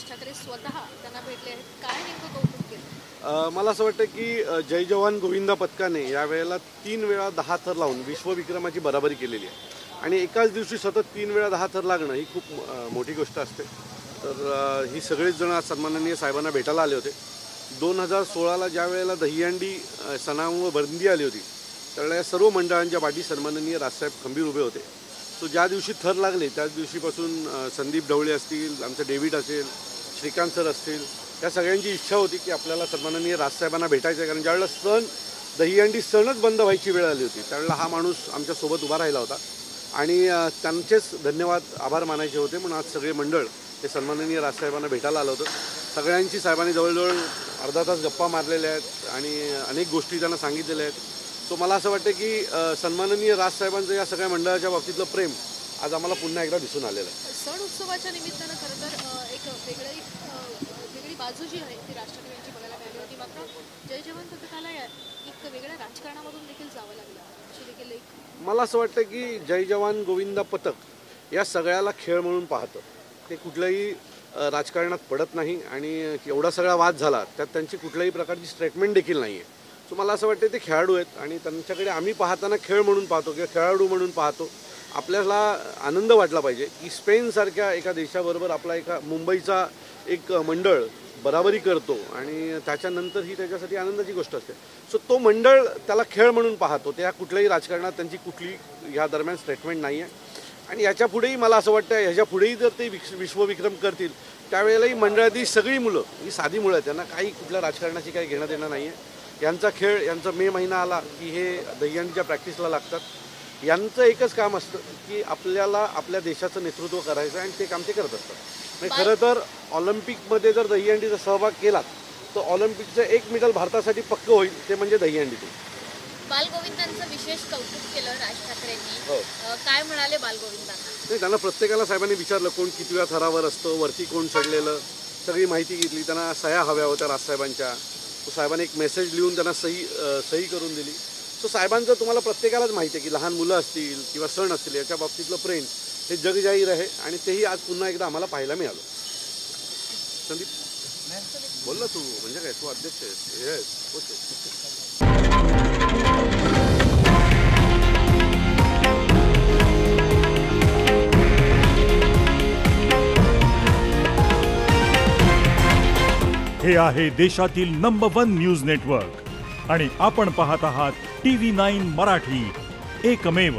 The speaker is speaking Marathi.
ठाकरे स्वतः त्यांना भेटले आहेत. काय नेमकं कौतुक केलं? मला असं वाटतं की जय जवान गोविंदा पथकाने यावेळेला 3 वेळा 10 थर लावून विश्वविक्रमाची बराबरी केलेली आहे आणि एकाच दिवशी सतत 3 वेळा 10 थर लागणं ही खूप मोठी गोष्ट असते. तर ही सगळेच जण आज सन्माननीय साहेबांना भेटायला आले होते. 2016ला ज्या वेळेला दहीहंडी सणामुळे बंदी आली होती त्यावेळेला या सर्व मंडळांच्या पाठी सन्माननीय राजसाहेब खंबीर उभे होते. सो ज्या दिवशी थर लागले त्याच दिवशीपासून संदीप ढवळे असतील, आमचं डेव्हिड असेल, श्रीकांत सर असतील, या सगळ्यांची इच्छा होती की आपल्याला सन्माननीय राजसाहेबांना भेटायचं आहे. कारण ज्यावेळेला दहीहंडी सणच बंद व्हायची वेळ आली होती त्यावेळेला हा माणूस आमच्यासोबत उभा राहिला होता आणि त्यांचेच धन्यवाद आभार मानायचे होते. म्हणून आज सगळे मंडळ हे सन्माननीय राजसाहेबांना भेटायला आलं होतं. सगळ्यांची साहेबांनी जवळजवळ अर्धा तास गप्पा मारलेल्या आहेत आणि अनेक गोष्टी त्यांना सांगितलेल्या आहेत. सो मला असं वाटतं की सन्माननीय राजसाहेबांचं या सगळ्या मंडळाच्या बाबतीतलं प्रेम आज आम्हाला पुन्हा एकदा दिसून आलेलं आहे. सण उत्सवाच्या निमित्तानं खरं तर एक वेगळी बाजू जी आहे ती राज ठाकरे यांची बघायला मिळाली होती. मात्र जय जवान पथकाला एक वेगळ्या राजकारणामधून देखील जावं लागलं अशी देखील एक मला असं वाटतं की जय जवान गोविंदा पथक या सगळ्याला खेळ म्हणून पाहतं. ते कुठल्याही राजकारणात पडत नाही आणि एवढा सगळा वाद झाला त्यात त्यांची कुठल्याही प्रकारची स्टेटमेंट देखील नाही आहे. सो मला असं वाटतं ते खेळाडू आहेत आणि त्यांच्याकडे आम्ही पाहताना खेळ म्हणून पाहतो किंवा खेळाडू म्हणून पाहतो. आपल्याला आनंद वाटला पाहिजे की स्पेनसारख्या एका देशाबरोबर आपला एका मुंबईचा एक मंडळ बराबरी करतो आणि त्याच्यानंतर ही त्याच्यासाठी आनंदाची गोष्ट असते. सो तो मंडळ त्याला खेळ म्हणून पाहतो. त्या कुठल्याही राजकारणात त्यांची कुठली ह्या दरम्यान स्टेटमेंट नाही आहे आणि याच्या पुढेही मला असं वाटतं ह्याच्या पुढेही जर ते विश्वविक्रम करतील त्यावेळेलाही मंडळातील सगळी मुलं ही साधी मुलं आहेत. त्यांना काही कुठल्या राजकारणाची काही घेणं देणं नाही आहे. यांचा खेळ यांचा मे महिना आला की हे दहीहंडीच्या प्रॅक्टिसला लागतात. यांचं एकच काम असतं की आपल्याला आपल्या देशाचं नेतृत्व करायचं आणि ते काम ते करत असतात. म्हणजे खरं तर ऑलिम्पिकमध्ये जर दहीहंडीचा सहभाग केला तर ऑलिम्पिकचं एक मेडल भारतासाठी पक्कं होईल, ते म्हणजे दहीहंडीतून. बालगोविंदांचं विशेष कौतुक केलं राज ठाकरेंनी. काय म्हणाले बालगोविंदांना? नाही, त्यांना प्रत्येकाला साहेबांनी विचारलं कोण कितव्या थरावर असतं, वरती कोण चढलेलं, सगळी माहिती घेतली. त्यांना सह्या हव्या होत्या राजसाहेबांच्या. साहेबांनी एक मेसेज लिहून त्यांना सही करून दिली. सो साहेबांचं तुम्हाला प्रत्येकालाच माहिती आहे की लहान मुलं असतील किंवा सण असतील याच्या बाबतीतलं प्रेम हे जगजाहीर आहे आणि तेही आज पुन्हा एकदा आम्हाला पाहायला मिळालं. संदीप बोल ना तू, म्हणजे काय तू अध्यक्ष आहेस. येस, हे आहे देशातील नंबर 1 न्यूज नेटवर्क आणि आपण पाहत आहात TV9 मराठी, एकमेव.